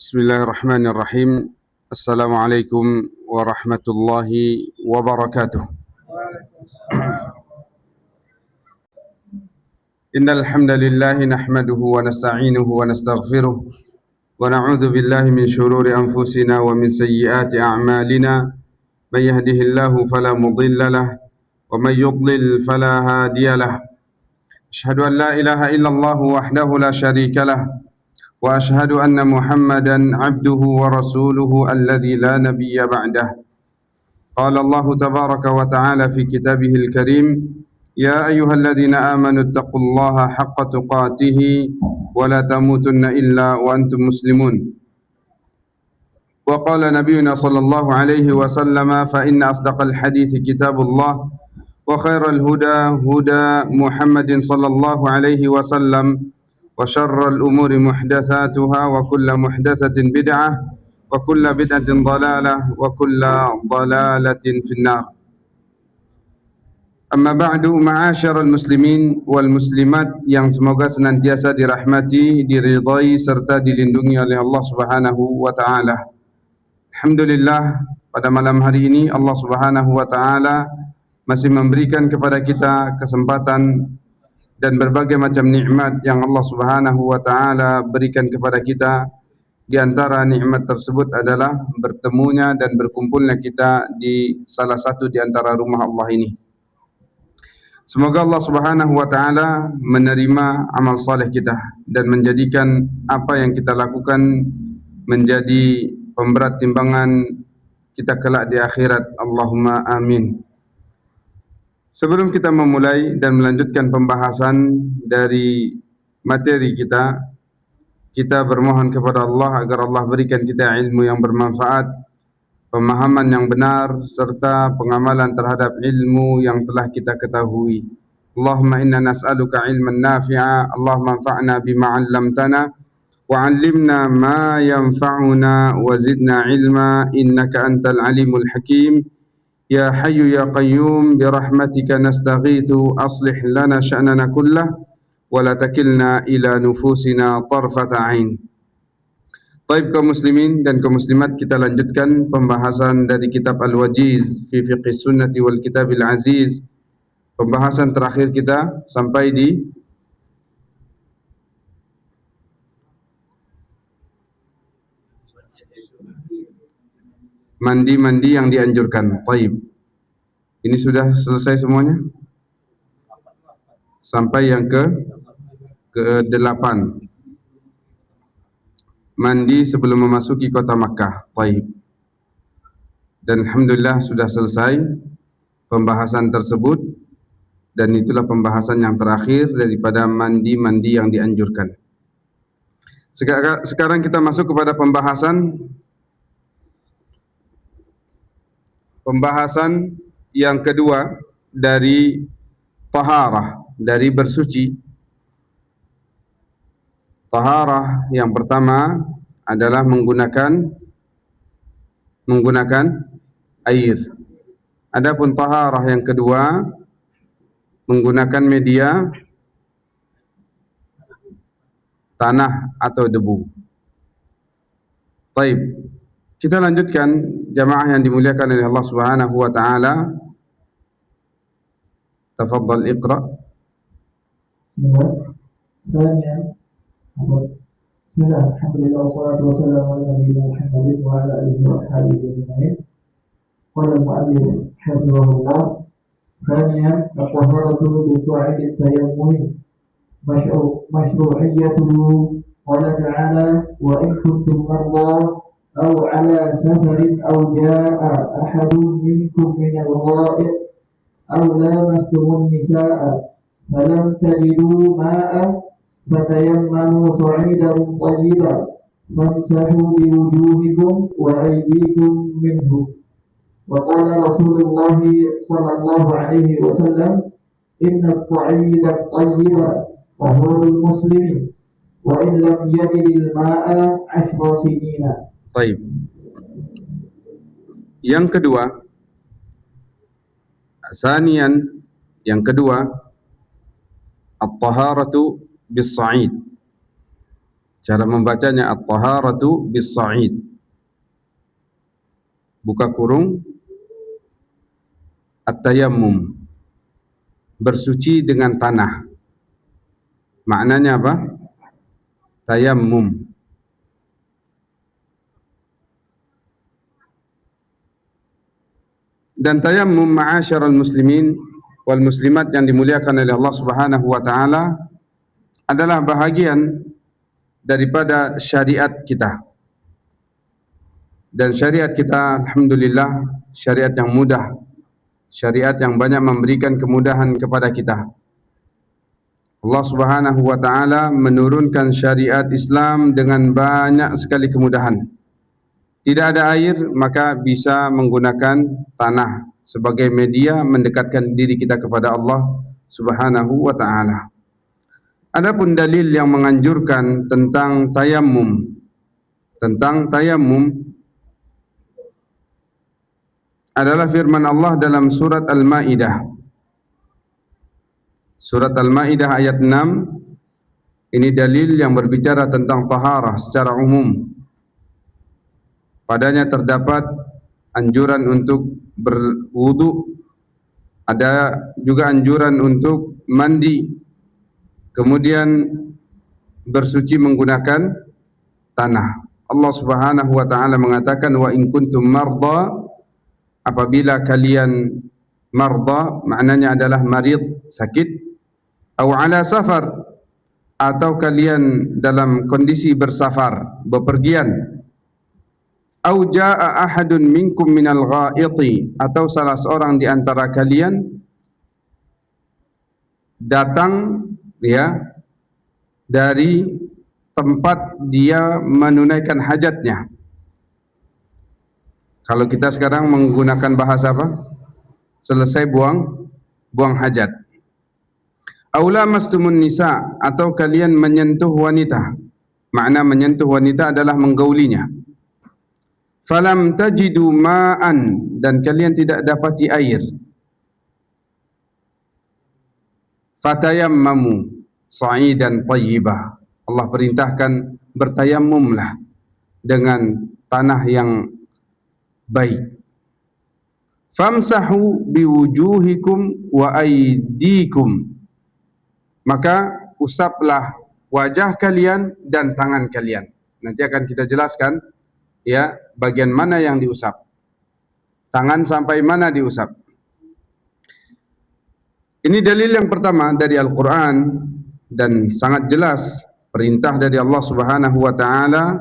Bismillahirrahmanirrahim. Assalamualaikum warahmatullahi wabarakatuh. Innal hamdalillah nahmaduhu wa nasta'inuhu wa nastaghfiruh wa na'udzu billahi min shururi anfusina wa min sayyiati a'malina. May yahdihillahu fala mudilla lahu wa may yudlil fala hadiya lahu. Asyhadu an la ilaha illallah wahdahu la syarika lahu وأشهد أن محمدا عبده ورسوله الذي لا نبي بعده. قال الله تبارك وتعالى في كتابه الكريم: يا أيها الذين آمنوا اتقوا الله حق تقاته ولا تموتن إلا وأنتم مسلمون. وقال نبينا صلى الله عليه وسلم: فإن أصدق الحديث كتاب الله وخير الهدى هدى محمد صلى الله عليه وسلم وشر الأمور محدثاتها وكل محدثة بدعة وكل بدعة ضلالة وكل ضلالة في النار. Amma ba'du, ma'asyiral muslimin wal muslimat yang semoga senantiasa dirahmati, diridhai serta dilindungi oleh Allah Subhanahu wa taala. Alhamdulillah, pada malam hari ini Allah Subhanahu wa taala masih memberikan kepada kita kesempatan dan berbagai macam nikmat yang Allah Subhanahu wa taala berikan kepada kita. Di antara nikmat tersebut adalah bertemunya dan berkumpulnya kita di salah satu di antara rumah Allah ini. Semoga Allah Subhanahu wa taala menerima amal saleh kita dan menjadikan apa yang kita lakukan menjadi pemberat timbangan kita kelak di akhirat. Allahumma amin. Sebelum kita memulai dan melanjutkan pembahasan dari materi kita, kita bermohon kepada Allah agar Allah berikan kita ilmu yang bermanfaat, pemahaman yang benar, serta pengamalan terhadap ilmu yang telah kita ketahui. Allahumma inna nas'aluka ilman nafi'a, Allahumma anfa'na bima 'allamtana wa 'allimna ma yanfa'una wa zidna ilma innaka antal alimul hakim. Ya Hayyu Ya Qayyum birahmatika nastaghithu aslih lana sya'nana kullah wa la takilna ila nufusina tarfata ain. Baik kaum muslimin dan kaum muslimat, kita lanjutkan pembahasan dari kitab Al-Wajiz fi Fiqh Sunnati wal Kitabil Aziz. Pembahasan terakhir kita sampai di mandi-mandi yang dianjurkan. Baik. Ini sudah selesai semuanya? Sampai yang ke-8. Mandi sebelum memasuki kota Makkah. Baik. Dan alhamdulillah sudah selesai pembahasan tersebut, dan itulah pembahasan yang terakhir daripada mandi-mandi yang dianjurkan. Sekarang kita masuk kepada pembahasan yang kedua dari taharah, dari bersuci. Taharah yang pertama adalah menggunakan air. Adapun taharah yang kedua menggunakan media tanah atau debu. Baik. Kita lanjutkan, jamaah yang dimuliakan oleh Allah Subhanahu wa taala. Tafadhal iqra. Bismillah, alhamdulillah, wassalatu wassalamu ala nabiyyina Muhammadin wa ala alihi wa sahbihi ajma'in. Qala al-mu'allif hafizahullah, thaniyan at-taharatu bi su'id at-tayammum mashru'iyyatuhu. Qala ta'ala: wa in kuntum marda أو على سفر أو جاء أحد منكم من الغائط أو لامستم النساء فلم تجدوا ماء فتيمموا صعيدا طيبا فامسحوا بوجوهكم وأيديكم منه. وقال رسول الله صلى الله عليه وسلم: إن الصعيد الطيب طهور المسلم وإن لم يجد الماء 10 سنين. Baik. Yang kedua, yang kedua, at-taharatu bis-sa'id. Cara membacanya at-taharatu bis-sa'id. Buka kurung, at-tayammum, bersuci dengan tanah. Maknanya apa? Tayammum. Dan tayammum, ma'asyiral muslimin wal muslimat yang dimuliakan oleh Allah Subhanahu wa taala, adalah bahagian daripada syariat kita. Dan syariat kita alhamdulillah syariat yang mudah, syariat yang banyak memberikan kemudahan kepada kita. Allah Subhanahu wa taala menurunkan syariat Islam dengan banyak sekali kemudahan. Tidak ada air, maka bisa menggunakan tanah sebagai media mendekatkan diri kita kepada Allah Subhanahu wa taala. Adapun dalil yang menganjurkan tentang tayammum, adalah firman Allah dalam surat Al-Maidah. Surat Al-Maidah ayat 6. Ini dalil yang berbicara tentang taharah secara umum. Padanya terdapat anjuran untuk berwudu, ada juga anjuran untuk mandi, kemudian bersuci menggunakan tanah. Allah Subhanahu wa taala mengatakan, wa in kuntum marda, apabila kalian marda maknanya adalah marid, sakit, atau ala safar, atau kalian dalam kondisi bersafar, bepergian, au jaa ahadun minkum minal ghaiti, atau salah seorang di antara kalian datang dari tempat dia menunaikan hajatnya. Kalau kita sekarang menggunakan bahasa apa? Selesai buang hajat. Au lamastumun nisa, atau kalian menyentuh wanita. Makna menyentuh wanita adalah menggaulinya. Falam tajidu ma'an, dan kalian tidak dapati air. Fatayammamu sa'idan tayyibah. Allah perintahkan bertayammumlah dengan tanah yang baik. Famsahu biwujuhikum wa aydikum, maka usaplah wajah kalian dan tangan kalian. Nanti akan kita jelaskan bagian mana yang diusap, tangan sampai mana diusap. Ini dalil yang pertama dari Al-Quran, dan sangat jelas perintah dari Allah Subhanahu wa taala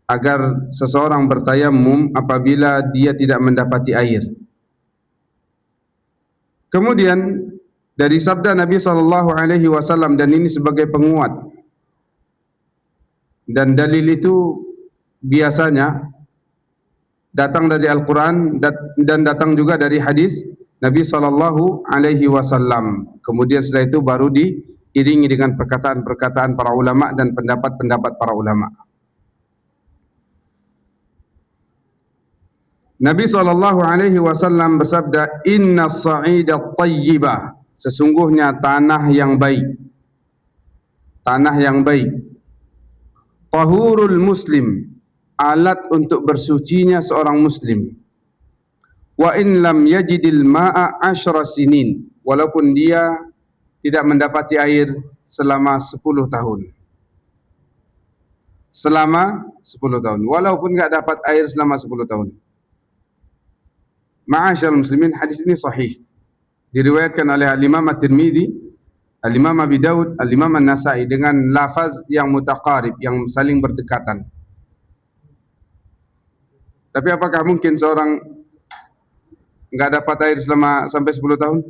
agar seseorang bertayammum apabila dia tidak mendapati air. Kemudian dari sabda Nabi SAW, dan ini sebagai penguat, dan dalil itu biasanya datang dari Al-Quran dan datang juga dari hadis Nabi SAW. Kemudian setelah itu baru diiringi dengan perkataan-perkataan para ulama dan pendapat-pendapat para ulama. Nabi SAW bersabda, Inna as-sa'ida at-tayyibah, sesungguhnya tanah yang baik, tahurul muslim, alat untuk bersucinya seorang muslim. Wa in lam yajidil ma'a 10 sinin, walaupun dia tidak mendapati air selama 10 tahun. Selama 10 tahun, walaupun enggak dapat air selama 10 tahun. Ma'asyiral muslimin, hadis ini sahih. Diriwayatkan oleh Al-Imam At-Tirmidzi, Al-Imam Abi Daud, Al-Imam An-Nasa'i dengan lafaz yang mutaqarib, yang saling berdekatan. Tapi apakah mungkin seorang enggak dapat air selama sampai 10 tahun?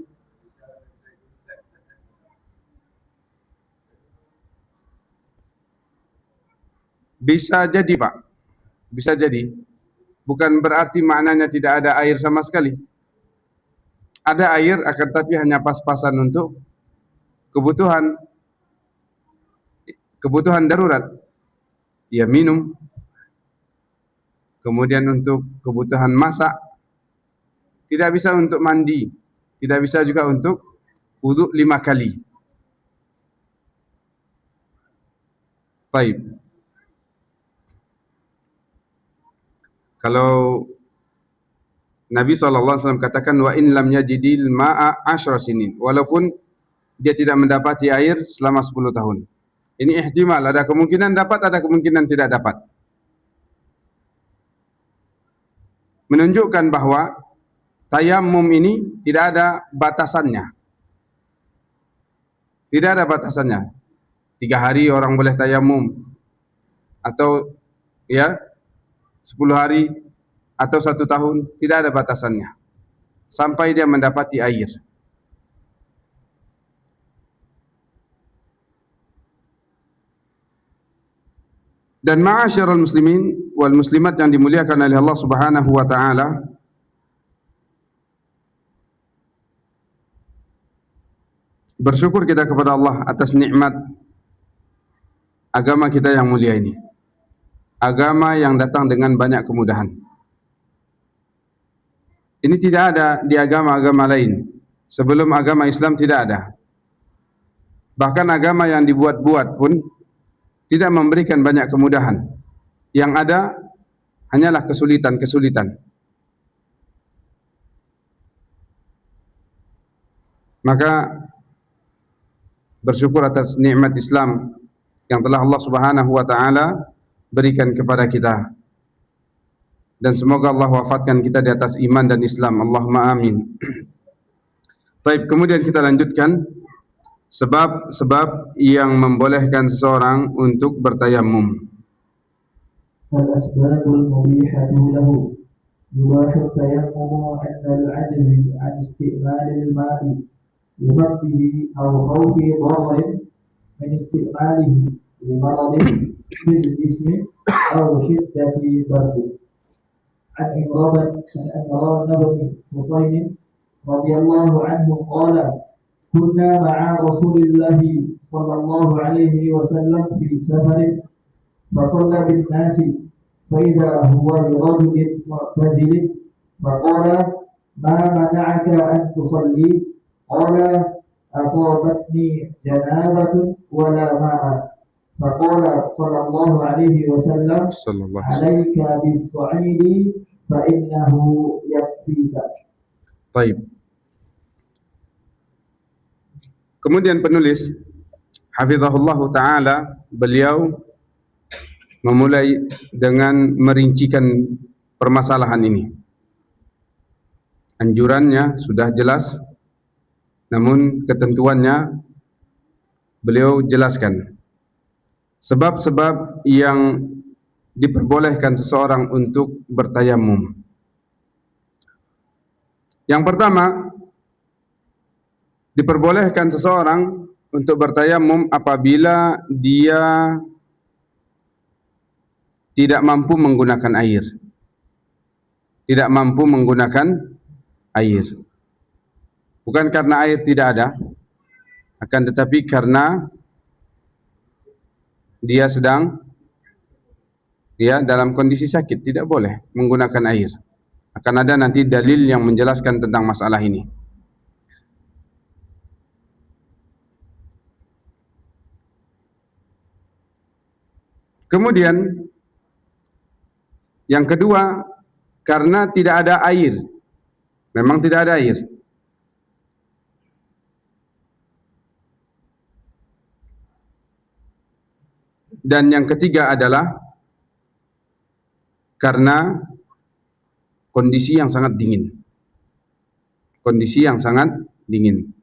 Bisa jadi, Pak. Bisa jadi. Bukan berarti maknanya tidak ada air sama sekali. Ada air, akan tapi hanya pas-pasan untuk kebutuhan darurat. Ya minum. Kemudian untuk kebutuhan masak. Tidak bisa untuk mandi. Tidak bisa juga untuk wudu 5 kali. Baik. Kalau Nabi SAW katakan wa in lam yajidil ma'a 10 sinin, walaupun dia tidak mendapati air selama 10 tahun. Ini ihtimal, ada kemungkinan dapat, ada kemungkinan tidak dapat. Menunjukkan bahwa tayamum ini tidak ada batasannya. Tidak ada batasannya. 3 hari orang boleh tayamum, atau 10 hari, atau 1 tahun, tidak ada batasannya. Sampai dia mendapati air. Dan ma'asyiral muslimin wal muslimat yang dimuliakan oleh Allah Subhanahu wa taala, bersyukur kita kepada Allah atas nikmat agama kita yang mulia ini. Agama yang datang dengan banyak kemudahan. Ini tidak ada di agama-agama lain. Sebelum agama Islam tidak ada. Bahkan agama yang dibuat-buat pun tidak memberikan banyak kemudahan. Yang ada hanyalah kesulitan-kesulitan. Maka bersyukur atas nikmat Islam yang telah Allah Subhanahu wa taala berikan kepada kita. Dan semoga Allah wafatkan kita di atas iman dan Islam. Allahumma amin. Baik, kemudian kita lanjutkan sebab-sebab yang membolehkan seseorang untuk bertayamum. Al-asbabul mubihatu lahu yubahu tayammumu 'inda al-'ajzi 'an isti'malil ma'i limaddihi aw khawfi dharrin min isti'malihi limaradin fil jismi aw shiddati bardi. An Imran bin Husayn radhiyallahu anhu qala كنا مع رسول الله صلى الله عليه وسلم في سفر فصلى بالناس فإذا هو برجل معتزل فقال ما منعك أن تصلي قال أصابتني جنابة ولا ماء فقال صلى الله عليه وسلم عليك بالصعيد فإنه يكفيك. طيب. Kemudian penulis hafizahullah ta'ala, beliau memulai dengan merincikan permasalahan ini. Anjurannya sudah jelas, namun ketentuannya beliau jelaskan. Sebab-sebab yang diperbolehkan seseorang untuk bertayamum. Yang pertama, diperbolehkan seseorang untuk bertayamum apabila dia tidak mampu menggunakan air. Tidak mampu menggunakan air. Bukan karena air tidak ada, akan tetapi karena dia sedang dalam kondisi sakit, tidak boleh menggunakan air. Akan ada nanti dalil yang menjelaskan tentang masalah ini. Kemudian yang kedua, karena tidak ada air. Memang tidak ada air. Dan yang ketiga adalah karena kondisi yang sangat dingin. Kondisi yang sangat dingin.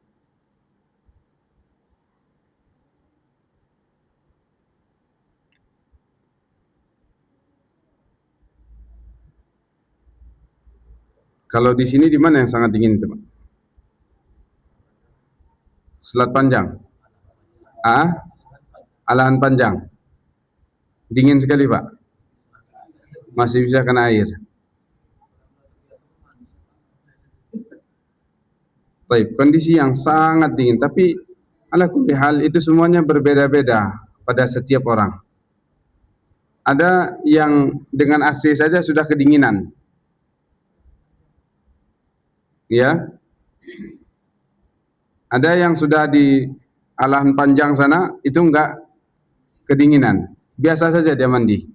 Kalau di sini di mana yang sangat dingin itu, Pak? Selat Panjang. Alahan Panjang. Dingin sekali, Pak. Masih bisa kena air. Baik, kondisi yang sangat dingin, tapi ala kulli hal itu semuanya berbeda-beda pada setiap orang. Ada yang dengan AC saja sudah kedinginan. Ya. Ada yang sudah di Alahan Panjang sana itu enggak kedinginan. biasa saja dia mandi.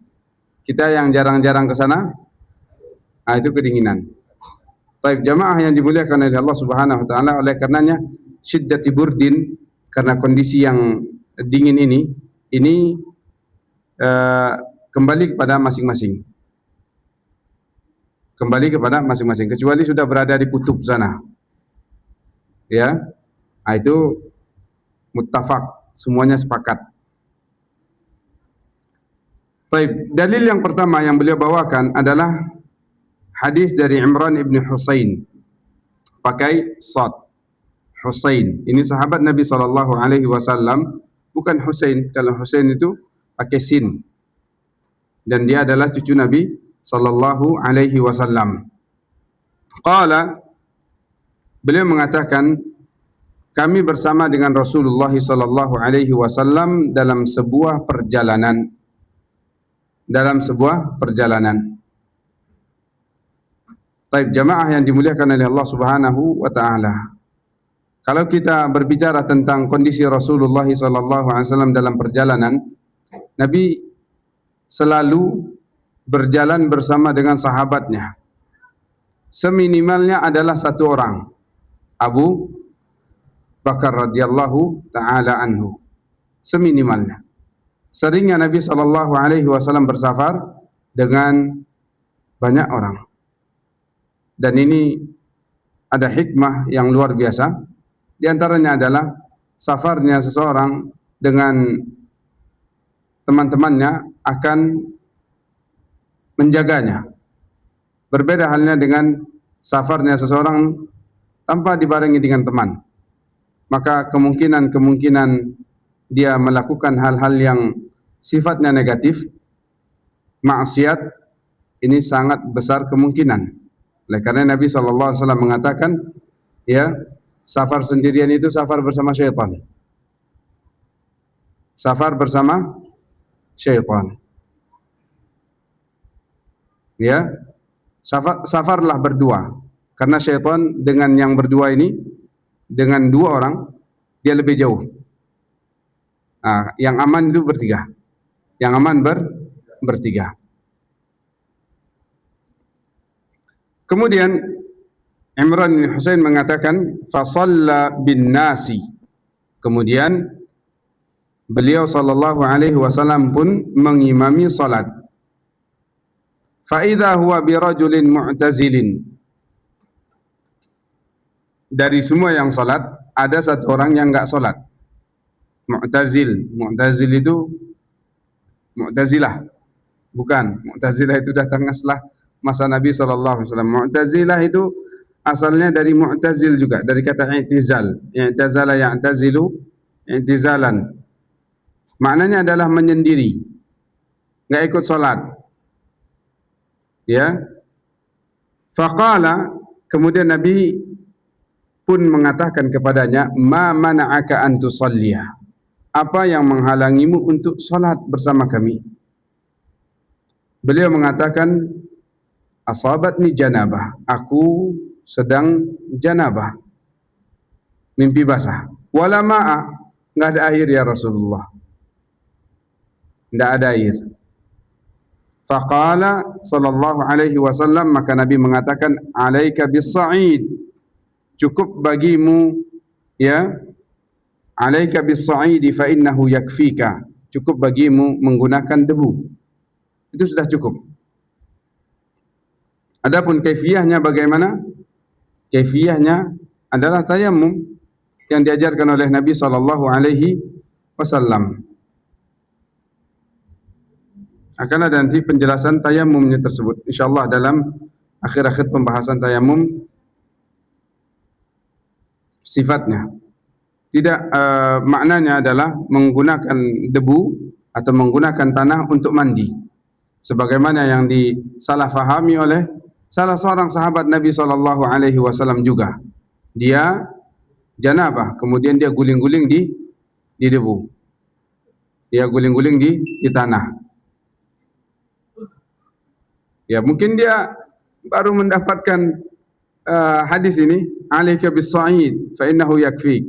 Kita yang jarang-jarang ke sana, itu kedinginan. Baik, jamaah yang dimuliakan oleh Allah Subhanahu wa taala, oleh karenanya syiddati burdin, karena kondisi yang dingin ini kembali kepada masing-masing. Kembali kepada masing-masing, kecuali sudah berada di kutub sana. Ya. Itu muttafaq, semuanya sepakat. Baik, dalil yang pertama yang beliau bawakan adalah hadis dari Imran ibn Husain, pakai sad, Husain. Ini sahabat Nabi SAW, bukan Husain. Kalau Husain itu pakai sin, dan dia adalah cucu Nabi SAW. Qala, beliau mengatakan, kami bersama dengan Rasulullah SAW dalam sebuah perjalanan. Baik, jamaah yang dimuliakan oleh Allah Subhanahu wa taala. Kalau kita berbicara tentang kondisi Rasulullah SAW dalam perjalanan, Nabi selalu berjalan bersama dengan sahabatnya. Seminimalnya adalah satu orang, Abu Bakar radhiyallahu taala anhu. Seminimalnya. Seringnya Nabi SAW bersafar dengan banyak orang. Dan ini ada hikmah yang luar biasa. Di antaranya adalah safarnya seseorang dengan teman-temannya akan menjaganya. Berbeda halnya dengan safarnya seseorang tanpa dibarengi dengan teman. Maka kemungkinan dia melakukan hal-hal yang sifatnya negatif, maksiat, ini sangat besar kemungkinan. Oleh karena Nabi SAW mengatakan, ya, safar sendirian itu safar bersama syaitan. Safar bersama syaitan. Ya, safarlah berdua. Karena syaitan dengan yang berdua ini, dengan dua orang, dia lebih jauh. Yang aman itu bertiga. Yang aman bertiga. Kemudian Imran bin Husain mengatakan, fasalla bin nasi. Kemudian beliau sallallahu alaihi wasallam pun mengimami salat. Fa idza huwa bi rajulin mu'tazilin. Dari semua yang salat, ada satu orang yang enggak salat. Mu'tazil itu Mu'tazilah. Bukan, Mu'tazilah itu datang setelah masa Nabi SAW. Mu'tazilah itu asalnya dari Mu'tazil juga, dari kata i'tizal. I'tazala ya'tazilu i'tizalan. Maknanya adalah menyendiri, enggak ikut salat. Ya. Faqala, kemudian Nabi pun mengatakan kepadanya, ma mana'aka an tusalliya. Apa yang menghalangimu untuk salat bersama kami? Beliau mengatakan, asabatni janabah, aku sedang janabah, mimpi basah. Wala ma'a, enggak ada air ya Rasulullah. Enggak ada air. Faqala sallallahu alaihi wasallam, maka Nabi mengatakan, alaika bis-sa'id, cukup bagimu, ya, alaika bis-sa'idi fa innahu yakfika, cukup bagimu menggunakan debu, itu sudah cukup. Adapun kaifiyahnya bagaimana? Kaifiyahnya adalah tayammum yang diajarkan oleh Nabi sallallahu alaihi wasallam. Akan ada nanti penjelasan tayammumnya tersebut insyaallah dalam akhir-akhir pembahasan tayammum, sifatnya. Tidak maknanya adalah menggunakan debu atau menggunakan tanah untuk mandi, sebagaimana yang disalahfahami oleh salah seorang sahabat Nabi SAW juga. Dia janabah, kemudian dia guling-guling di debu. Dia guling-guling di tanah. Ya, mungkin dia baru mendapatkan hadis ini, alaika bis-sa'id fa innahu yakfi.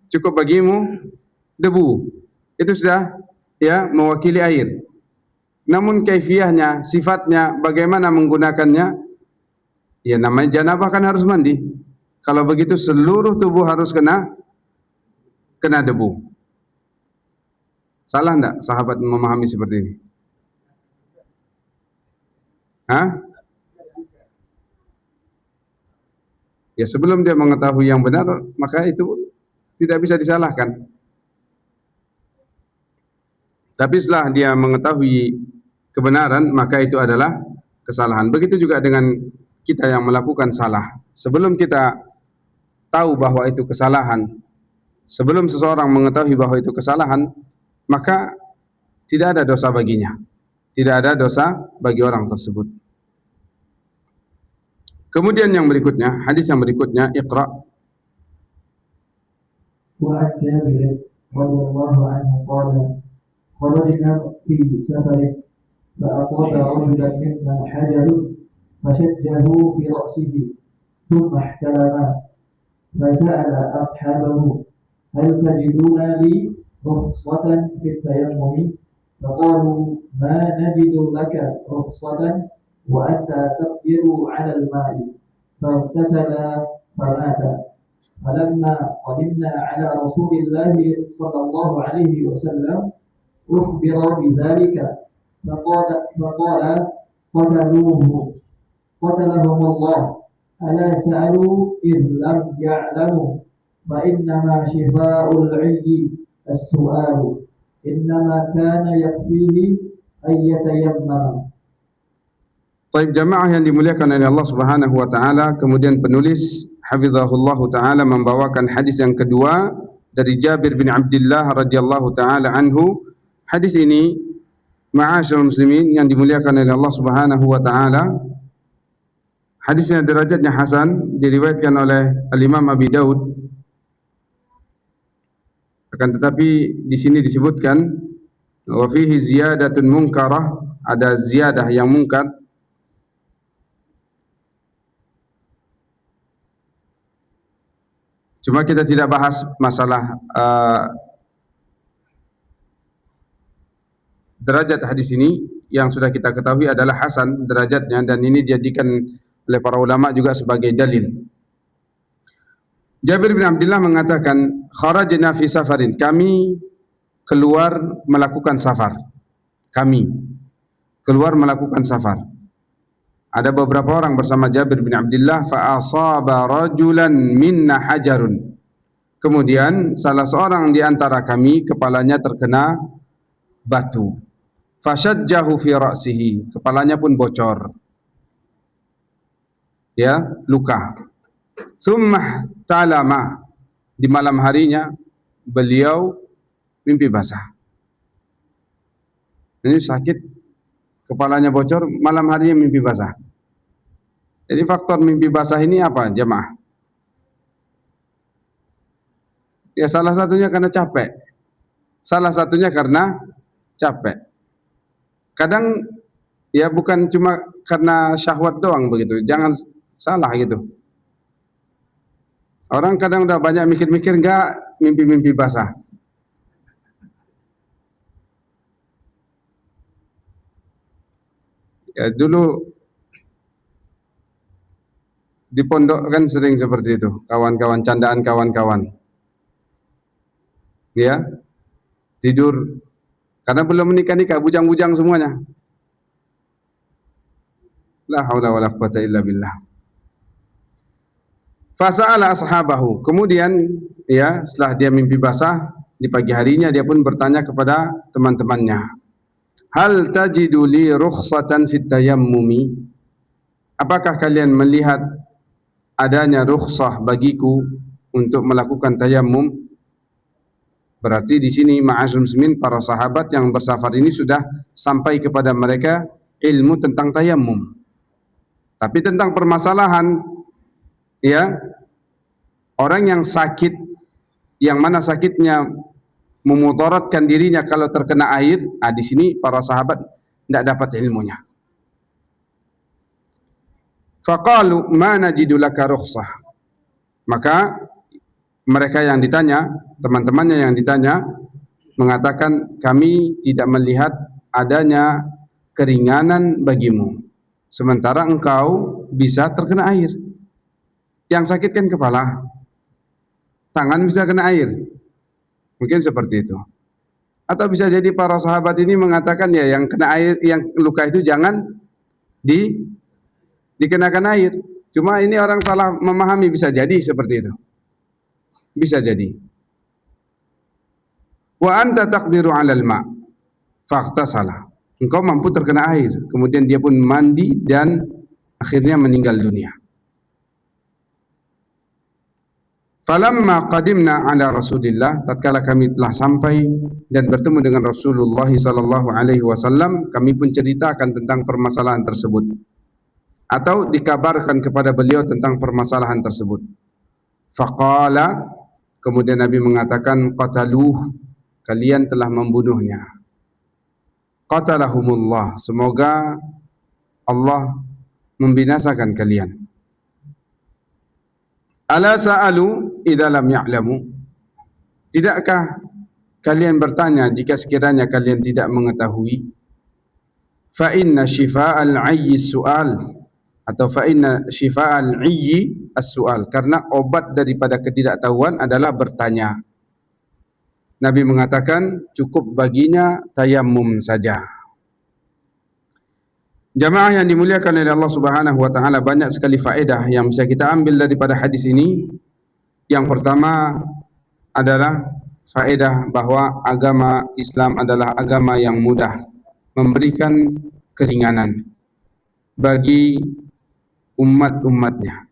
Cukup bagimu debu. Itu sudah, ya, mewakili air. namun kaifiyahnya, sifatnya, bagaimana menggunakannya, ya namanya janabah kan harus mandi. Kalau begitu seluruh tubuh harus kena debu. Salah enggak sahabat memahami seperti ini? Hah? Ya sebelum dia mengetahui yang benar, maka itu tidak bisa disalahkan. Tapi setelah dia mengetahui kebenaran, maka itu adalah kesalahan. Begitu juga dengan kita yang melakukan salah. Sebelum kita tahu bahwa itu kesalahan, sebelum seseorang mengetahui bahwa itu kesalahan, maka tidak ada dosa baginya. Tidak ada dosa bagi orang tersebut. Kemudian yang berikutnya, hadis yang berikutnya, Iqra. Wa an Jabir radhiyallahu anhu qala kharajna fi safarin fa asaba rajulan minna hajarun fashajjahu fi ra'sihi thumma ihtalama fasa'ala ashabahu hal tajiduna li rukhsatan fi tayammum faqalu ma najidu laka rukhsatan وأنت تقدر على الماء فاغتسل فمات فلما قدمنا على رسول الله صلى الله عليه وسلم أخبر بذلك فقال قتلهم الله ألا سألوا إذ لم يعلموا فإنما شفاء العي السؤال إنما كان يكفيه أن يتيمم. Baik jamaah yang dimuliakan oleh Allah Subhanahu wa taala, kemudian penulis hafizahullah taala membawakan hadis yang kedua dari Jabir bin Abdullah radhiyallahu taala anhu. Hadis ini ma'asyiral muslimin yang dimuliakan oleh Allah Subhanahu wa taala, hadisnya derajatnya hasan, diriwayatkan oleh Al-Imam Abi Daud. Akan tetapi di sini disebutkan wa fihi ziyadatun munkarah, ada ziyadah yang munkar. Cuma kita tidak bahas masalah derajat hadis ini. Yang sudah kita ketahui adalah hasan derajatnya, dan ini dijadikan oleh para ulama juga sebagai dalil. Jabir bin Abdullah mengatakan, kharajna fi safarin, kami keluar melakukan safar. Kami keluar melakukan safar. Ada beberapa orang bersama Jabir bin Abdullah, fa asaba rajulan minna hajarun. Kemudian salah seorang di antara kami kepalanya terkena batu. Fashajjahu fi ra'sihi, kepalanya pun bocor. Ya, luka. Tsumma talama, di malam harinya beliau mimpi basah. Ini sakit, kepalanya bocor, malam harinya mimpi basah. Jadi faktor mimpi basah ini apa jemaah? Ya salah satunya karena capek. Salah satunya karena capek. Kadang ya bukan cuma karena syahwat doang begitu. Jangan salah gitu. Orang kadang udah banyak mikir-mikir enggak mimpi-mimpi basah. Ya dulu di pondok kan sering seperti itu, kawan-kawan, candaan kawan-kawan. Ya, tidur karena belum menikah-nikah, bujang-bujang semuanya. La haula wala quwata illa billah. Fasa'ala ashabahu, kemudian ya setelah dia mimpi basah di pagi harinya, dia pun bertanya kepada teman-temannya, hal tajidu li rukhsatan fit tayammumi, apakah kalian melihat adanya rukhsah bagiku untuk melakukan tayammum? Berarti di sini ma'asyiral muslimin, para sahabat yang bersafar ini sudah sampai kepada mereka ilmu tentang tayammum. Tapi tentang permasalahan ya orang yang sakit, yang mana sakitnya memudaratkan dirinya kalau terkena air, di sini para sahabat tidak dapat ilmunya. Faqalu ma najidu laka rukhsah, maka mereka yang ditanya, teman-temannya yang ditanya, mengatakan kami tidak melihat adanya keringanan bagimu. Sementara engkau bisa terkena air. Yang sakit kan kepala, tangan bisa kena air. Mungkin seperti itu. Atau bisa jadi para sahabat ini mengatakan ya yang kena air, yang luka itu jangan dikenakan air. Cuma ini orang salah memahami, bisa jadi seperti itu. Bisa jadi. Wa anta taqdiru 'alal ma' faghtasala. Engkau mampu terkena air, kemudian dia pun mandi dan akhirnya meninggal dunia. Falamma qadimna ala Rasulillah, tatkala kami telah sampai dan bertemu dengan Rasulullah sallallahu alaihi wasallam, kami pun ceritakan tentang permasalahan tersebut atau dikabarkan kepada beliau tentang permasalahan tersebut. Faqala, kemudian Nabi mengatakan, qataluh, kalian telah membunuhnya. Qatalahumullah, semoga Allah membinasakan kalian. Ala sa'alu idza lam ya'lamu, tidakkah kalian bertanya jika sekiranya kalian tidak mengetahui? Fa inna shifa'al 'ayyi su'al, atau fa inna shifa'al 'ayyi as-su'al, karena obat daripada ketidaktahuan adalah bertanya. Nabi mengatakan cukup baginya tayammum saja. Jamaah yang dimuliakan oleh Allah Subhanahu wa taala, banyak sekali faedah yang bisa kita ambil daripada hadis ini. Yang pertama adalah faedah bahwa agama Islam adalah agama yang mudah, memberikan keringanan bagi umat-umatnya.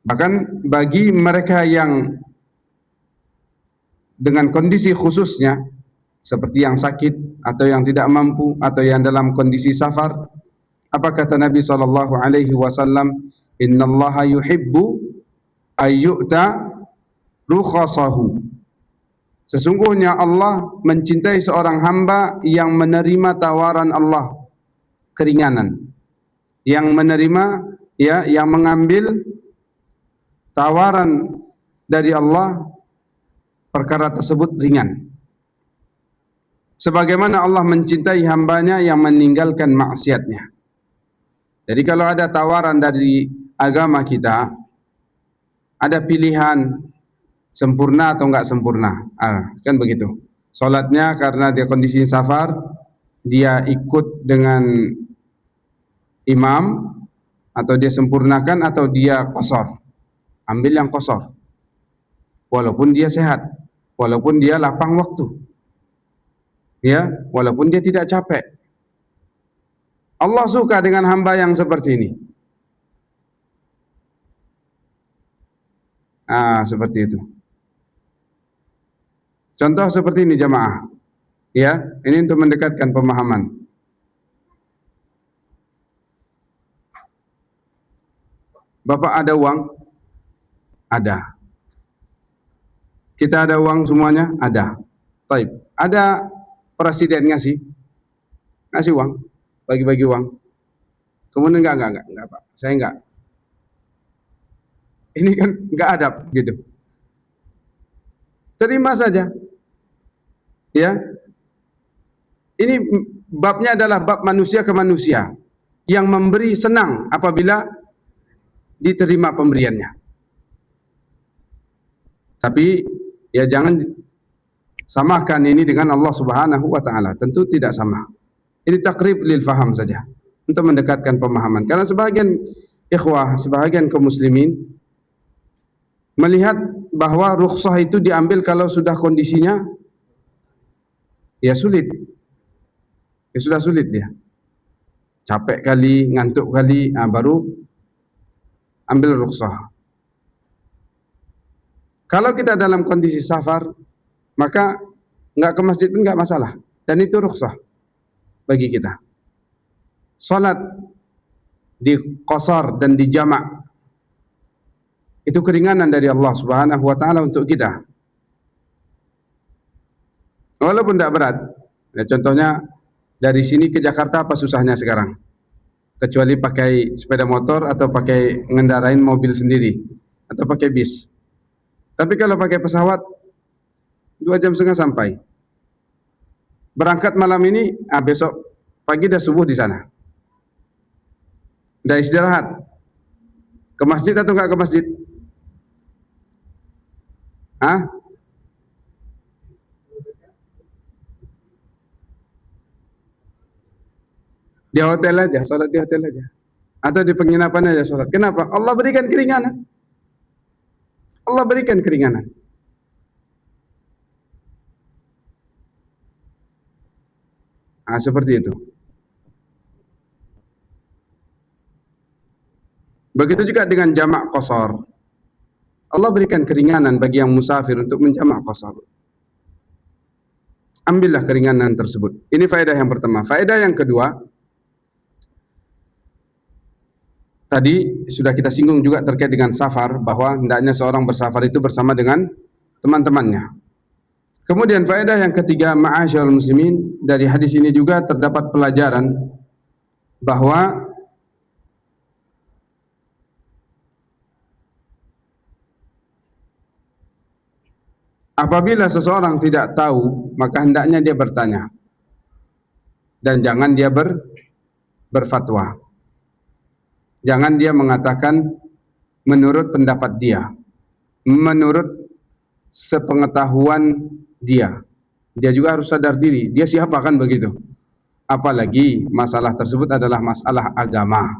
Bahkan bagi mereka yang dengan kondisi khususnya seperti yang sakit atau yang tidak mampu atau yang dalam kondisi safar, apa kata Nabi sallallahu alaihi wasallam? Innallaha yuhibbu ayyu'ta rukhasahu. Sesungguhnya Allah mencintai seorang hamba yang menerima tawaran Allah, keringanan, yang menerima, ya, yang mengambil tawaran dari Allah, perkara tersebut ringan. Sebagaimana Allah mencintai hambanya yang meninggalkan maksiatnya. Jadi kalau ada tawaran dari agama kita, ada pilihan sempurna atau enggak sempurna, kan begitu. Salatnya karena dia kondisi safar, dia ikut dengan imam, atau dia sempurnakan atau dia qasar. Ambil yang qasar, walaupun dia sehat, walaupun dia lapang waktu, ya, walaupun dia tidak capek. Allah suka dengan hamba yang seperti ini. Seperti itu. Contoh seperti ini jamaah, ya, ini untuk mendekatkan pemahaman. Bapak ada uang? Ada. Kita ada uang semuanya? Ada. Baik. Ada presiden ngasih uang, bagi-bagi uang. Kemudian enggak Pak, saya enggak. Ini kan enggak adab gitu. Terima saja. Ya. Ini babnya adalah bab manusia ke manusia. Yang memberi senang apabila diterima pemberiannya. Tapi ya jangan samakan ini dengan Allah Subhanahu wa taala. Tentu tidak sama. Ini takrib lil faham saja, untuk mendekatkan pemahaman. Karena sebagian ikhwah, sebagian kaum muslimin melihat bahwa rukhsah itu diambil kalau sudah kondisinya ya sulit. Ya sudah sulit dia. Capek kali, ngantuk kali, baru ambil rukhsah. Kalau kita dalam kondisi safar, maka enggak ke masjid pun enggak masalah, dan itu rukhsah bagi kita. Salat di qasar dan di jamak itu keringanan dari Allah Subhanahu wa taala untuk kita. Walaupun tidak berat. Ya, contohnya dari sini ke Jakarta apa susahnya sekarang? Kecuali pakai sepeda motor atau pakai ngendarain mobil sendiri atau pakai bis. Tapi kalau pakai pesawat 2,5 jam sampai. berangkat malam ini, besok pagi dah subuh di sana. Dah istirahat. Ke masjid atau enggak ke masjid? Hah? Di hotel aja, sholat di hotel aja. Atau di penginapan aja sholat. Kenapa? Allah berikan keringanan. Allah berikan keringanan. Seperti itu. Begitu juga dengan jamak qasar. Allah berikan keringanan bagi yang musafir untuk menjamak qasar. Ambillah keringanan tersebut. Ini faedah yang pertama. Faedah yang kedua, tadi sudah kita singgung juga terkait dengan safar, bahwa hendaknya seorang bersafar itu bersama dengan teman-temannya. Kemudian faedah yang ketiga, ma'asyiral muslimin, dari hadis ini juga terdapat pelajaran bahwa apabila seseorang tidak tahu, maka hendaknya dia bertanya. Dan jangan dia berfatwa. Jangan dia mengatakan menurut pendapat dia, menurut sepengetahuan dia. Dia juga harus sadar diri, dia siapa kan begitu. Apalagi masalah tersebut adalah masalah agama.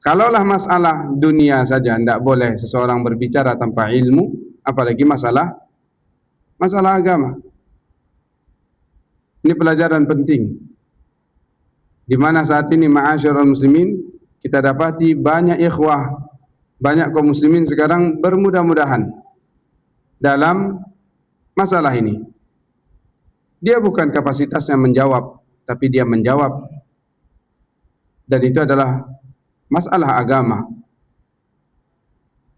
Kalaulah masalah dunia saja, tidak boleh seseorang berbicara tanpa ilmu, apalagi masalah agama. Ini pelajaran penting, di mana saat ini ma'asyiral muslimin, kita dapati banyak ikhwah, banyak kaum muslimin sekarang bermudah-mudahan dalam masalah ini. Dia bukan kapasitasnya menjawab, tapi dia menjawab, dan itu adalah masalah agama.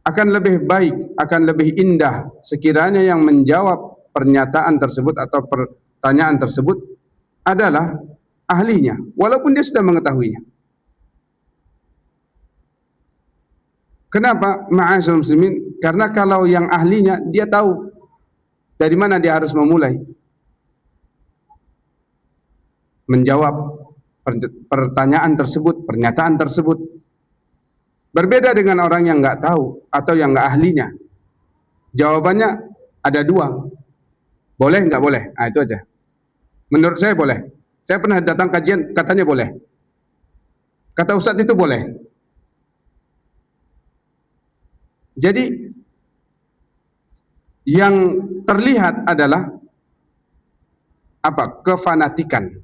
Akan lebih baik, akan lebih indah sekiranya yang menjawab pernyataan tersebut atau pertanyaan tersebut adalah ahlinya, walaupun dia sudah mengetahuinya. Kenapa? Ma'asyiral muslimin, karena kalau yang ahlinya, dia tahu dari mana dia harus memulai menjawab pertanyaan tersebut, pernyataan tersebut. Berbeda dengan orang yang nggak tahu atau yang nggak ahlinya. Jawabannya ada dua, boleh nggak boleh. Itu aja. Menurut saya boleh. Saya pernah datang kajian, katanya boleh. Kata Ustadz itu boleh. Jadi yang terlihat adalah apa? Kefanatikan.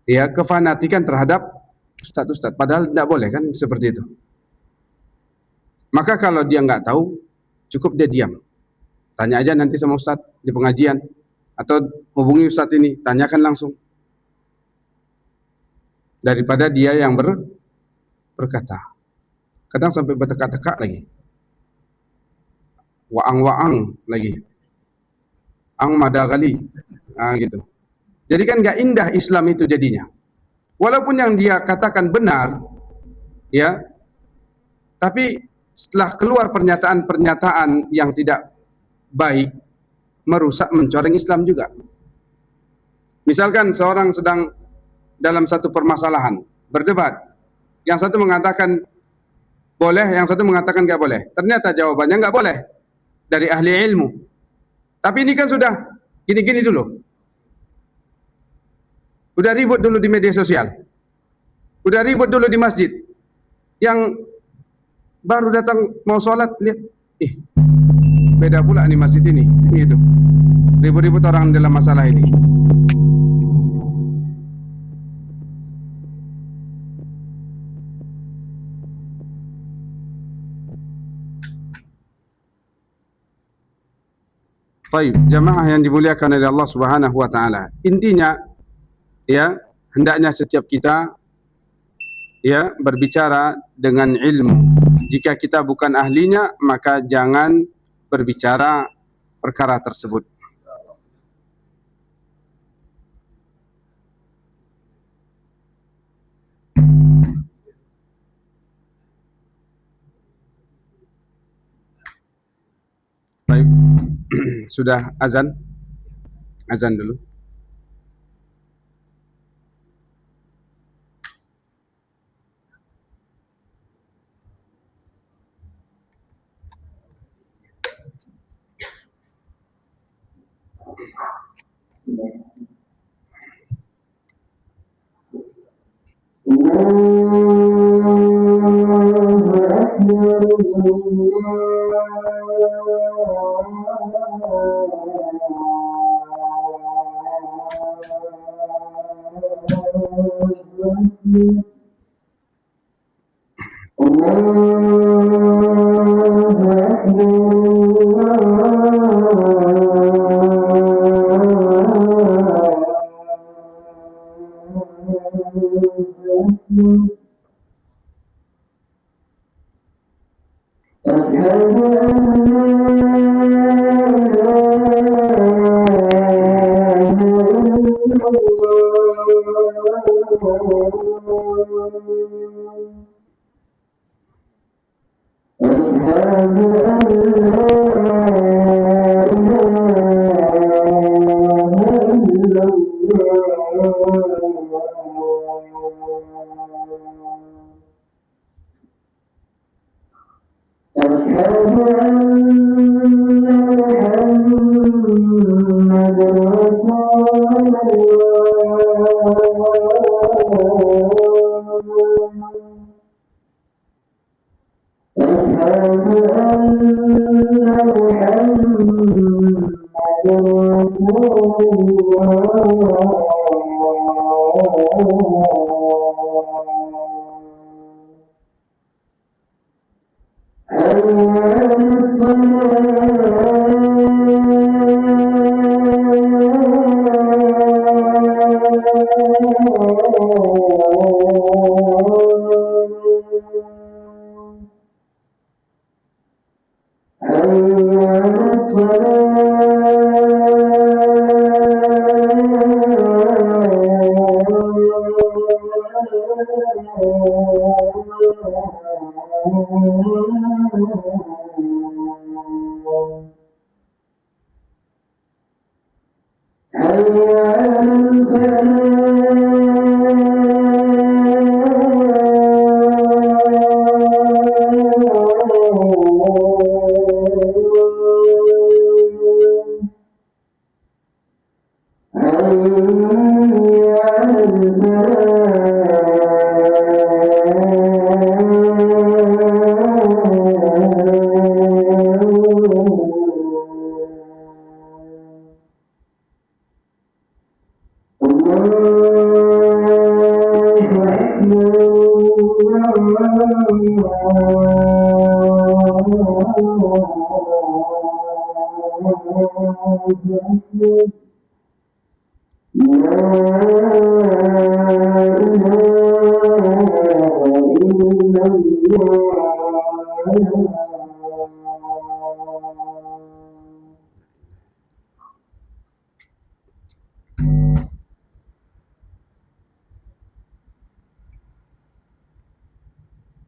Ya, kefanatikan terhadap ustadz-ustadz, padahal tidak boleh kan seperti itu. Maka kalau dia nggak tahu, cukup dia diam. Tanya aja nanti sama ustadz di pengajian, atau hubungi ustadz ini, tanyakan langsung, daripada dia yang berkata. Kadang sampai berteka-teka lagi, waang-waang lagi, ang madagali, gitu. Jadi kan nggak indah Islam itu jadinya. Walaupun yang dia katakan benar, ya, tapi setelah keluar pernyataan-pernyataan yang tidak baik, merusak, mencoreng Islam juga. Misalkan seorang sedang dalam satu permasalahan, berdebat, yang satu mengatakan boleh, yang satu mengatakan nggak boleh. Ternyata jawabannya nggak boleh dari ahli ilmu. Tapi ini kan sudah gini-gini dulu. Udah ribut dulu di media sosial, udah ribut dulu di masjid. Yang baru datang mau sholat, lihat, beda pula nih masjid ini, gitu. Ribut-ribut orang dalam masalah ini. Baik, jamaah yang dimuliakan oleh Allah Subhanahu wa taala. Intinya, ya, hendaknya setiap kita, ya, berbicara dengan ilmu. Jika kita bukan ahlinya, maka jangan berbicara perkara tersebut. Baik, Sudah azan? Azan dulu.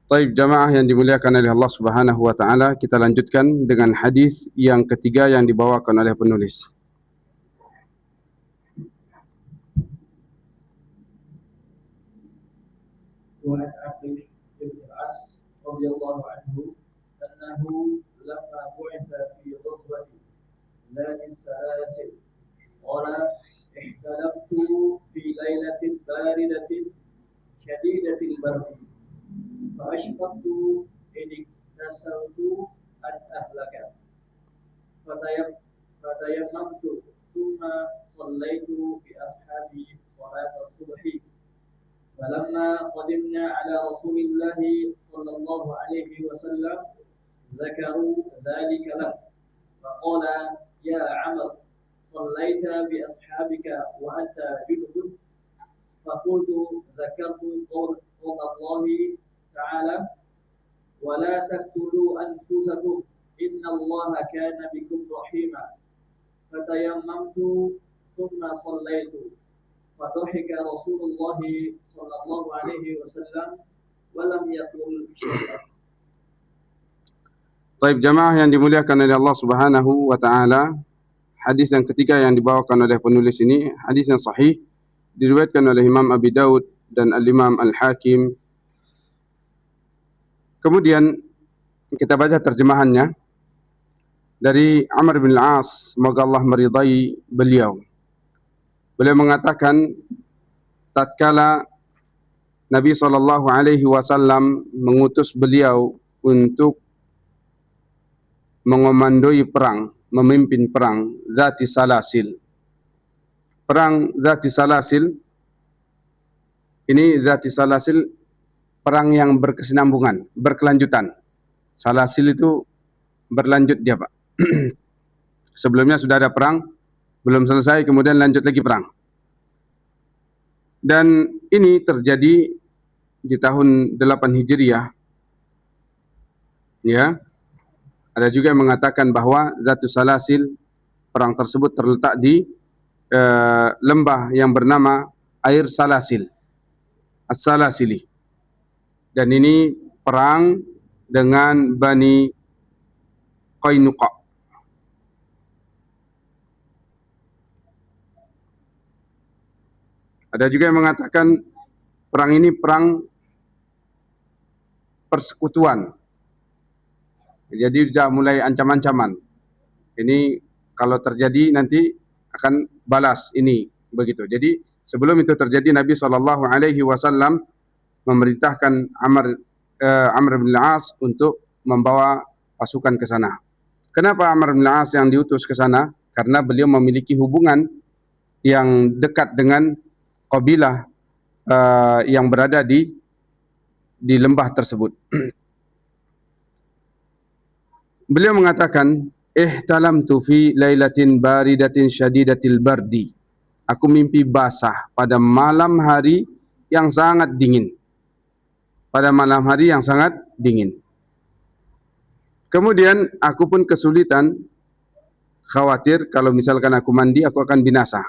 Baik, jamaah yang dimuliakan oleh Allah Subhanahu wa taala, kita lanjutkan dengan hadis yang ketiga yang dibawakan oleh penulis. وعن عبد بن العاص رضي الله عنه أنه لما بعث في غزوة ذات السلاسل قال احتلمت في ليلة باردة شديدة البرد فأشفقت إن اكتسلت أن أهلك فتيممت ثم صليت بأصحابي صلاة الصبح فلما قدمنا على رسول الله صلى الله عليه وسلم ذكروا ذلك له فقال يا عمر صليت بأصحابك وأنت جنب فقلت ذكرت قول الله تعالى ولا تقتلوا أنفسكم إن الله كان بكم رحيما فتيممت ثم صليت فضحك رسول الله صلى الله عليه وسلم ولم يقل شيئا. Baik, jamaah yang dimuliakan oleh Allah Subhanahu wa taala, hadis yang ketiga yang dibawakan oleh penulis ini, hadis yang sahih, diriwayatkan oleh Imam Abi Daud dan Al-Imam Al-Hakim. Kemudian kita baca terjemahannya dari Amr bin Al-As, semoga Allah meridai beliau. Beliau mengatakan, tatkala Nabi SAW mengutus beliau untuk mengomandoi perang, memimpin perang Zati Salasil. Perang Zati Salasil ini, Zati Salasil, perang yang berkesinambungan, berkelanjutan. Salasil itu berlanjut dia, Pak. Sebelumnya sudah ada perang, belum selesai, kemudian lanjut lagi perang. Dan ini terjadi di tahun 8 Hijriah. Ya. Ada juga yang mengatakan bahwa Zatu Salasil, perang tersebut terletak di lembah yang bernama Air Salasil, As-Salasili. Dan ini perang dengan Bani Qainuqa. Ada juga yang mengatakan perang ini perang persekutuan. Jadi sudah mulai ancam-ancaman. Ini kalau terjadi nanti akan balas ini, begitu. Jadi sebelum itu terjadi, Nabi SAW memerintahkan Amr bin Al-As untuk membawa pasukan ke sana. Kenapa Amr bin Al-As yang diutus ke sana? Karena beliau memiliki hubungan yang dekat dengan kabilah yang berada di lembah tersebut. Beliau mengatakan, ihtalamtu fi lailatin baridatin syadidatil bardi. Aku mimpi basah pada malam hari yang sangat dingin. Pada malam hari yang sangat dingin. Kemudian aku pun kesulitan, khawatir kalau misalkan aku mandi aku akan binasa.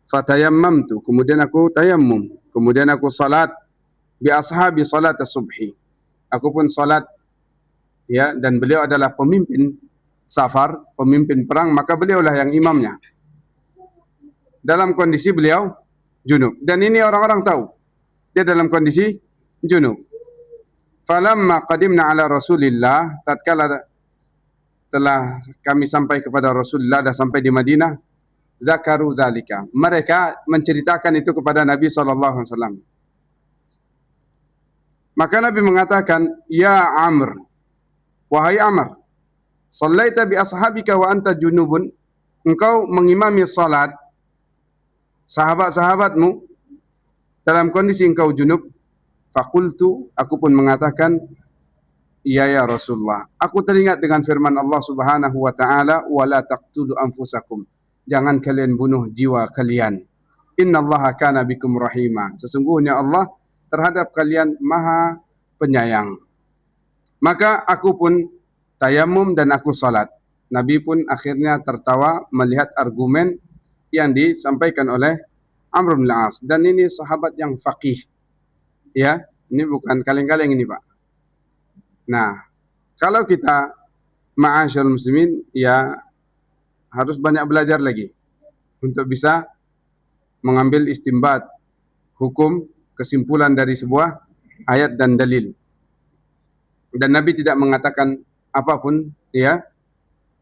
Fatayammamtu, kemudian aku tayammum, kemudian aku salat bi ashabi salat as-subhi. Aku pun salat, ya, dan beliau adalah pemimpin safar, pemimpin perang, maka beliaulah yang imamnya. Dalam kondisi beliau junub, dan ini orang-orang tahu dia dalam kondisi junub. Falamma qadimna ala Rasulillah, tatkala telah kami sampai kepada Rasulullah, dah sampai di Madinah, zakaru zalika, mereka menceritakan itu kepada Nabi SAW. Maka Nabi mengatakan, ya Amr, wahai Amr, sallaita bi ashabika wa anta junubun, engkau mengimami salat sahabat-sahabatmu dalam kondisi engkau junub. Fakultu, aku pun mengatakan, iya ya Rasulullah, aku teringat dengan firman Allah Subhanahu wa taala, wala taqtulu anfusakum, jangan kalian bunuh jiwa kalian. Innallaha kana bikum rahima, sesungguhnya Allah terhadap kalian maha penyayang. Maka aku pun tayamum dan aku salat. Nabi pun akhirnya tertawa melihat argumen yang disampaikan oleh Amr bin Al-As. Dan ini sahabat yang faqih. Ya, ini bukan kaleng-kaleng ini, Pak. Nah, kalau kita ma'asyarul muslimin, ya harus banyak belajar lagi untuk bisa mengambil istimbat, hukum, kesimpulan dari sebuah ayat dan dalil. Dan Nabi tidak mengatakan apapun, ya,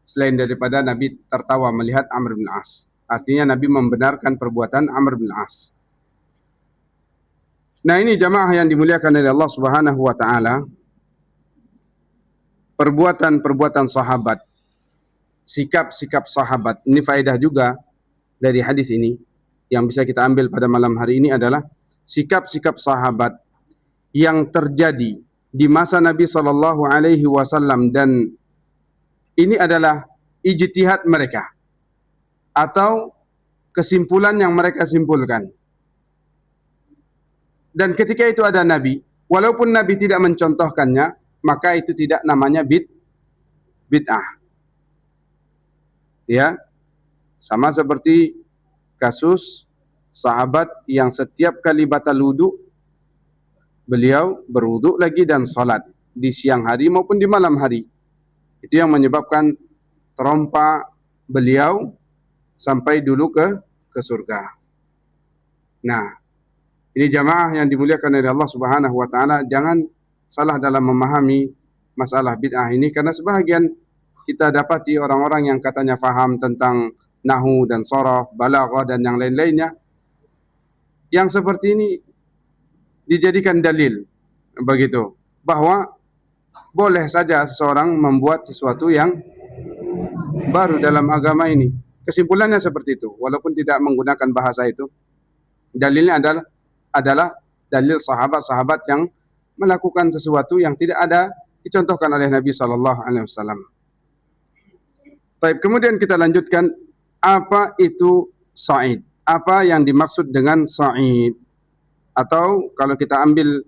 selain daripada Nabi tertawa melihat Amr bin Al-As. Artinya Nabi membenarkan perbuatan Amr bin Al-As. Nah, ini jamaah yang dimuliakan oleh Allah Subhanahu wa taala, perbuatan-perbuatan sahabat, sikap-sikap sahabat. Ini faedah juga dari hadis ini yang bisa kita ambil pada malam hari ini adalah sikap-sikap sahabat yang terjadi di masa Nabi SAW, dan ini adalah ijtihad mereka atau kesimpulan yang mereka simpulkan. Dan ketika itu ada Nabi, walaupun Nabi tidak mencontohkannya, maka itu tidak namanya bid'ah. Ya, sama seperti kasus sahabat yang setiap kali batal wudu, beliau berwudu lagi dan salat di siang hari maupun di malam hari. Itu yang menyebabkan terompa beliau sampai dulu ke surga. Nah, ini jamaah yang dimuliakan oleh Allah Subhanahu wa taala, jangan salah dalam memahami masalah bid'ah ini, karena sebahagian kita dapati orang-orang yang katanya faham tentang nahu dan sharaf, balaghah dan yang lain-lainnya, yang seperti ini dijadikan dalil begitu, bahwa boleh saja seseorang membuat sesuatu yang baru dalam agama ini. Kesimpulannya seperti itu, walaupun tidak menggunakan bahasa itu. Dalilnya adalah dalil sahabat-sahabat yang melakukan sesuatu yang tidak ada dicontohkan oleh Nabi sallallahu alaihi wasallam. Baik, kemudian kita lanjutkan, apa itu sa'id? Apa yang dimaksud dengan sa'id? Atau kalau kita ambil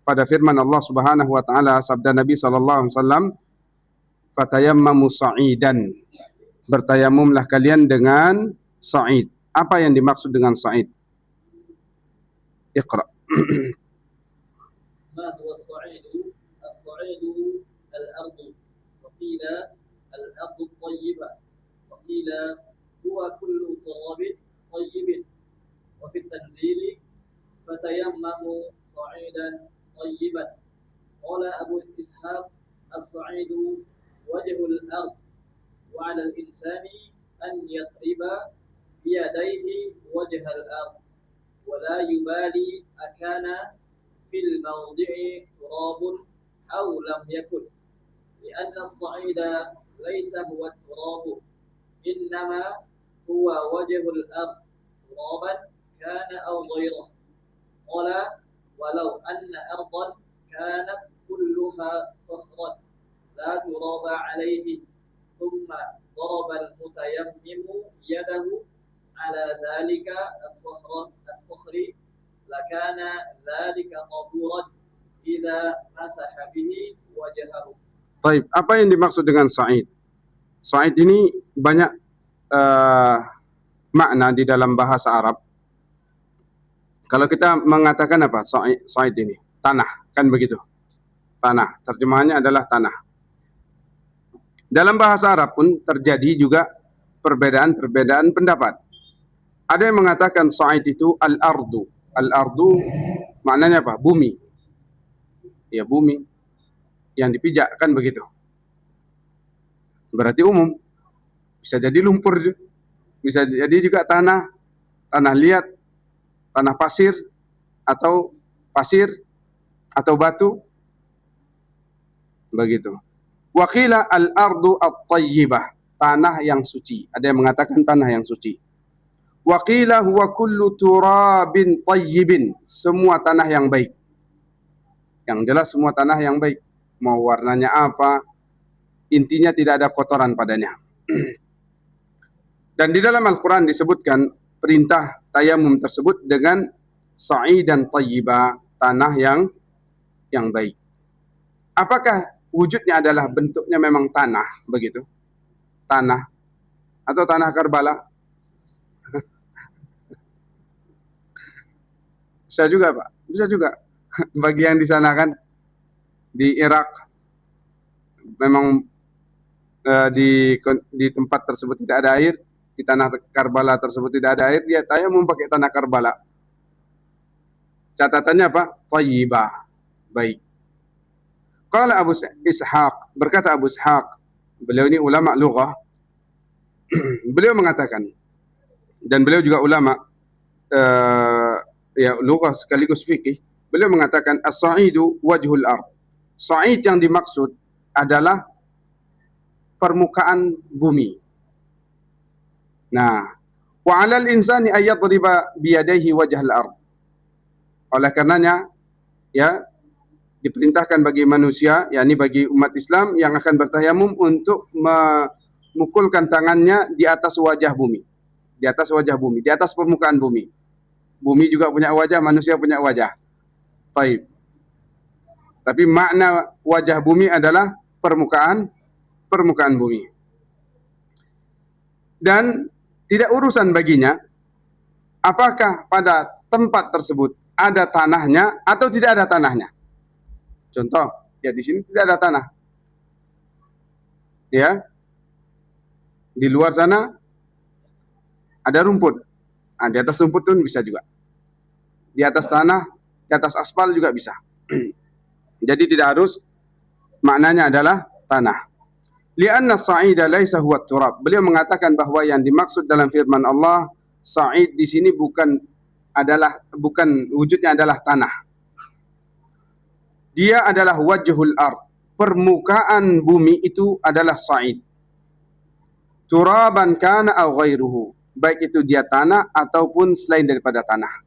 pada firman Allah Subhanahu wa taala, sabda Nabi sallallahu alaihi wasallam, fatayammamu sa'idan. Bertayamumlah kalian dengan sa'id. Apa yang dimaksud dengan sa'id? Iqra. ما هو الصعيد؟ الصعيد الأرض، وقيل الأرض الطيبة، وقيل هو كل تراب طيب. وفي التنزيل فتيمموا صعيدا طيبا. قال أبو إسحاق الصعيد وجه الأرض، وعلى الإنسان أن يضرب بيديه وجه الأرض ولا يبالي أكان في الموضع تراب أو لم يكن، لأن الصعيد ليس هو التراب، إنما هو وجه الأرض ترابا كان أو غيره. قال ولو أن أرضا كانت كلها صخرا لا تراب عليه، ثم ضرب المتيمم يده على ذلك الصخر لكان ذلك طهورا إذا مسح به وجهه. Baik, apa yang dimaksud dengan sa'id? Sa'id ini banyak makna di dalam bahasa Arab. Kalau kita mengatakan apa? Sa'id ini tanah, kan begitu? Tanah, terjemahannya adalah tanah. Dalam bahasa Arab pun terjadi juga perbedaan pendapat. Ada yang mengatakan sa'id itu al-ardu. Al-ardu maknanya apa? Bumi. Ya, bumi yang dipijak, kan begitu. Berarti umum. Bisa jadi lumpur, bisa jadi juga tanah liat, tanah pasir atau batu. Begitu. Wa qila al-ardu at-tayyibah, tanah yang suci. Ada yang mengatakan tanah yang suci. Wa qila huwa kullu turabin tayyibin, semua tanah yang baik. Yang jelas semua tanah yang baik, mau warnanya apa, intinya tidak ada kotoran padanya. Dan di dalam Al-Quran disebutkan perintah tayamum tersebut dengan sa'idan tayyiba, tanah yang baik. Apakah wujudnya adalah bentuknya memang tanah begitu? Tanah atau tanah Karbala? Bisa juga, Pak. Bisa juga. Bagi yang di sana kan, di Irak, memang di tempat tersebut tidak ada air, di tanah Karbala tersebut tidak ada air, dia tayamum pakai tanah Karbala. Catatannya apa? Thayyibah, baik. Qala Abu Ishaq, berkata Abu Ishaq, beliau ini ulama lughah, beliau mengatakan, dan beliau juga ulama ya lughah sekaligus fikih, beliau mengatakan as-sa'idu wajhul ard. Sa'id yang dimaksud adalah permukaan bumi. Nah, wa 'alal insani ay yadriba bi yadayhi wajhal ard. Oleh karenanya ya diperintahkan bagi manusia, yakni bagi umat Islam yang akan bertayamum, untuk memukulkan tangannya di atas wajah bumi. Di atas wajah bumi, di atas permukaan bumi. Bumi juga punya wajah, manusia punya wajah. Baik. Tapi makna wajah bumi adalah permukaan bumi. Dan tidak urusan baginya apakah pada tempat tersebut ada tanahnya atau tidak ada tanahnya. Contoh, ya di sini tidak ada tanah. Ya. Di luar sana ada rumput. Di atas rumput pun bisa juga. Di atas tanah, di atas aspal juga bisa. Jadi tidak harus maknanya adalah tanah. Lianna sa'ida laisa huwa turab. Beliau mengatakan bahwa yang dimaksud dalam firman Allah, sa'id di sini bukan wujudnya adalah tanah. Dia adalah wajhul ard. Permukaan bumi itu adalah sa'id. Turaban kana aw ghairuhu. Baik itu dia tanah ataupun selain daripada tanah.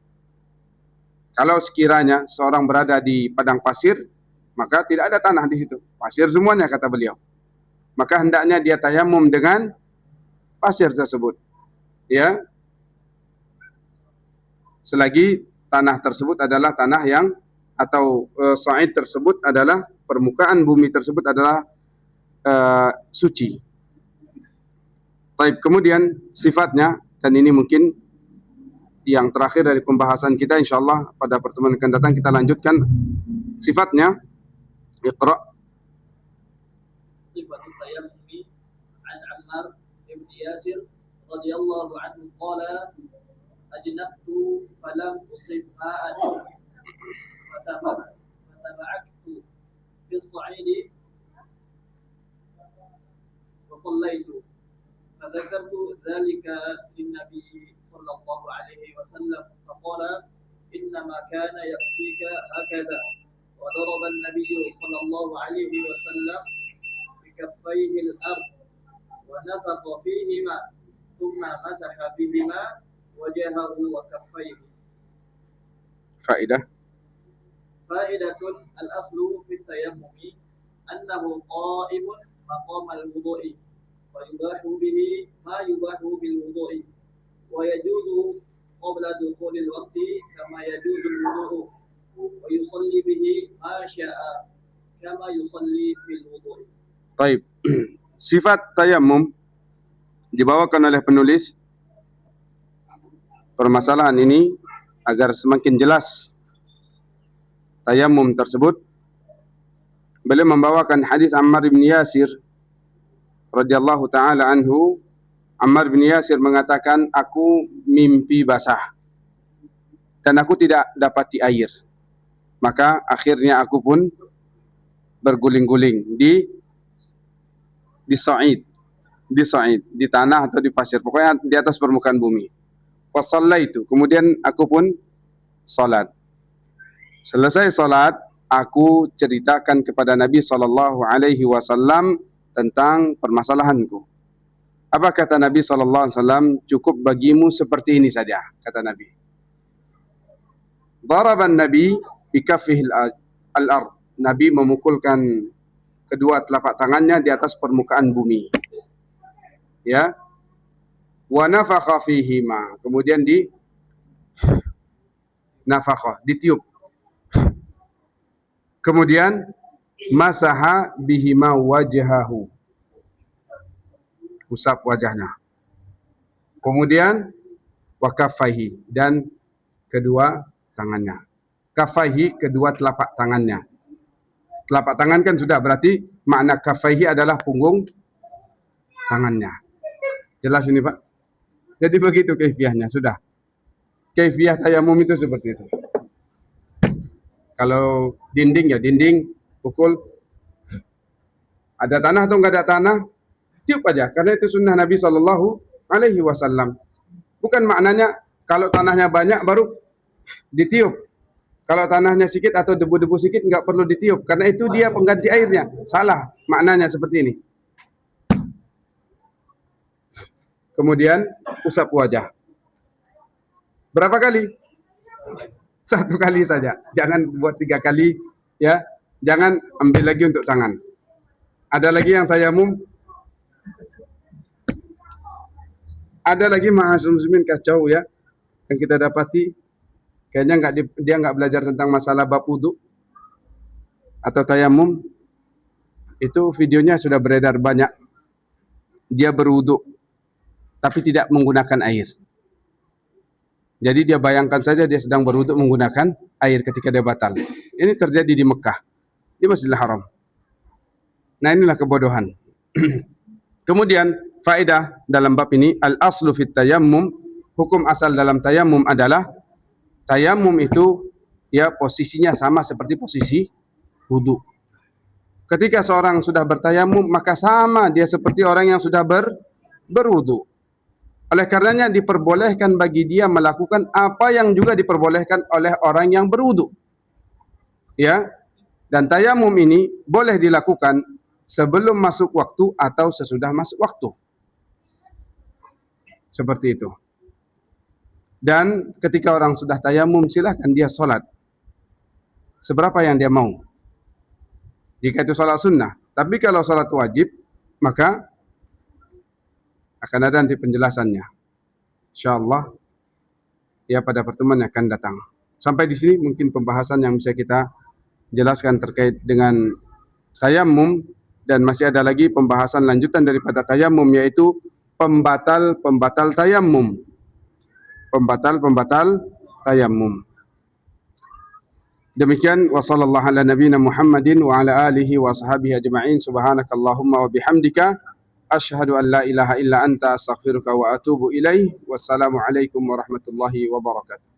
Kalau sekiranya seorang berada di padang pasir, maka tidak ada tanah di situ. Pasir semuanya kata beliau. Maka hendaknya dia tayamum dengan pasir tersebut. Ya. Selagi tanah tersebut adalah tanah yang atau sa'id tersebut adalah permukaan bumi tersebut adalah suci. Baik, kemudian sifatnya, dan ini mungkin yang terakhir dari pembahasan kita, insyaallah pada pertemuan akan datang kita lanjutkan sifatnya. Iqra. Sifat tayammum an Ammar ibn Yasir radhiyallahu anhu qala ajnabtu falam usib ma'an fataba'aktu fi as-sa'id wa sallaytu فذكرت ذلك للنبي صلى الله عليه وسلم فقال إنما كان يكفيك هكذا وضرب النبي صلى الله عليه وسلم بكفيه الأرض ونفخ فيهما ثم مسح بهما وجهه وكفيه. فائدة الأصل في التيمم أنه قائم مقام الوضوء ويباح به ما يباح بالوضوء ويجوز قبل دخول الوقت كما يجوز الوضوء ويصلي به ما شاء كما يصلي بالوضوء. Baik. Sifat tayamum dibawakan oleh penulis permasalahan ini agar semakin jelas tayamum tersebut. Beliau membawakan hadis Ammar bin Yasir radhiyallahu taala anhu. Ammar bin Yasir mengatakan, aku mimpi basah dan aku tidak dapati air. Maka akhirnya aku pun berguling-guling di sa'id, di tanah atau di pasir, pokoknya di atas permukaan bumi. Wa shallaitu, kemudian aku pun salat. Selesai salat, aku ceritakan kepada Nabi sallallahu alaihi wasallam tentang permasalahanku. Apa kata Nabi sallallahu alaihi wasallam? Cukup bagimu seperti ini saja, kata Nabi. Daraban Nabi bikaffihi al-ard. Nabi memukulkan kedua telapak tangannya di atas permukaan bumi. Ya. Wa nafakha fihima. Kemudian di nafakha, ditiup. Kemudian masaha bihima wajhahu. Usap wajahnya. Kemudian wa kaffaihi, dan kedua tangannya. Kaffaihi, kedua telapak tangannya. Telapak tangan kan sudah, berarti makna kaffaihi adalah punggung tangannya. Jelas ini Pak? Jadi begitu kaifiyahnya, sudah. Kaifiyah tayamum itu seperti itu. Kalau dinding ya dinding, pukul. Ada tanah atau enggak ada tanah, tiup aja, karena itu sunnah Nabi sallallahu alaihi wasallam. Bukan maknanya kalau tanahnya banyak baru ditiup. Kalau tanahnya sedikit atau debu-debu sedikit enggak perlu ditiup, karena itu dia pengganti airnya. Salah maknanya seperti ini. Kemudian usap wajah. Berapa kali? 1 kali saja. Jangan buat 3 kali, ya. Jangan ambil lagi untuk tangan. Ada lagi yang tayamum. Ada lagi ma'asyiral muslimin kacau ya yang kita dapati, kayaknya dia nggak belajar tentang masalah bab wudu atau tayamum. Itu videonya sudah beredar banyak. Dia berwudu tapi tidak menggunakan air. Jadi dia bayangkan saja dia sedang berwudu menggunakan air ketika dia batal. Ini terjadi di Mekah, di Masjidil Haram. Nah, inilah kebodohan. Kemudian faedah dalam bab ini, al-aslu fit tayammum, hukum asal dalam tayammum adalah tayammum itu ya posisinya sama seperti posisi wudu. Ketika seorang sudah bertayammum, maka sama dia seperti orang yang sudah berwudu. Oleh karenanya diperbolehkan bagi dia melakukan apa yang juga diperbolehkan oleh orang yang berwudu. Ya. Dan tayamum ini boleh dilakukan sebelum masuk waktu atau sesudah masuk waktu. Seperti itu. Dan ketika orang sudah tayamum, silahkan dia sholat seberapa yang dia mau. Jika itu sholat sunnah. Tapi kalau sholat wajib, maka akan ada nanti penjelasannya. InsyaAllah ya pada pertemuan yang akan datang. Sampai di sini mungkin pembahasan yang bisa kita jelaskan terkait dengan tayammum, dan masih ada lagi pembahasan lanjutan daripada tayammum, yaitu pembatal tayammum. Pembatal tayammum. Demikian wa sallallahu ala nabiyina Muhammadin wa ala alihi wa ashabihi ajma'in. Subhanakallahumma wa bihamdika asyhadu an la ilaha illa anta astaghfiruka wa atubu ilaih. Wassalamu alaikum warahmatullahi wabarakatuh.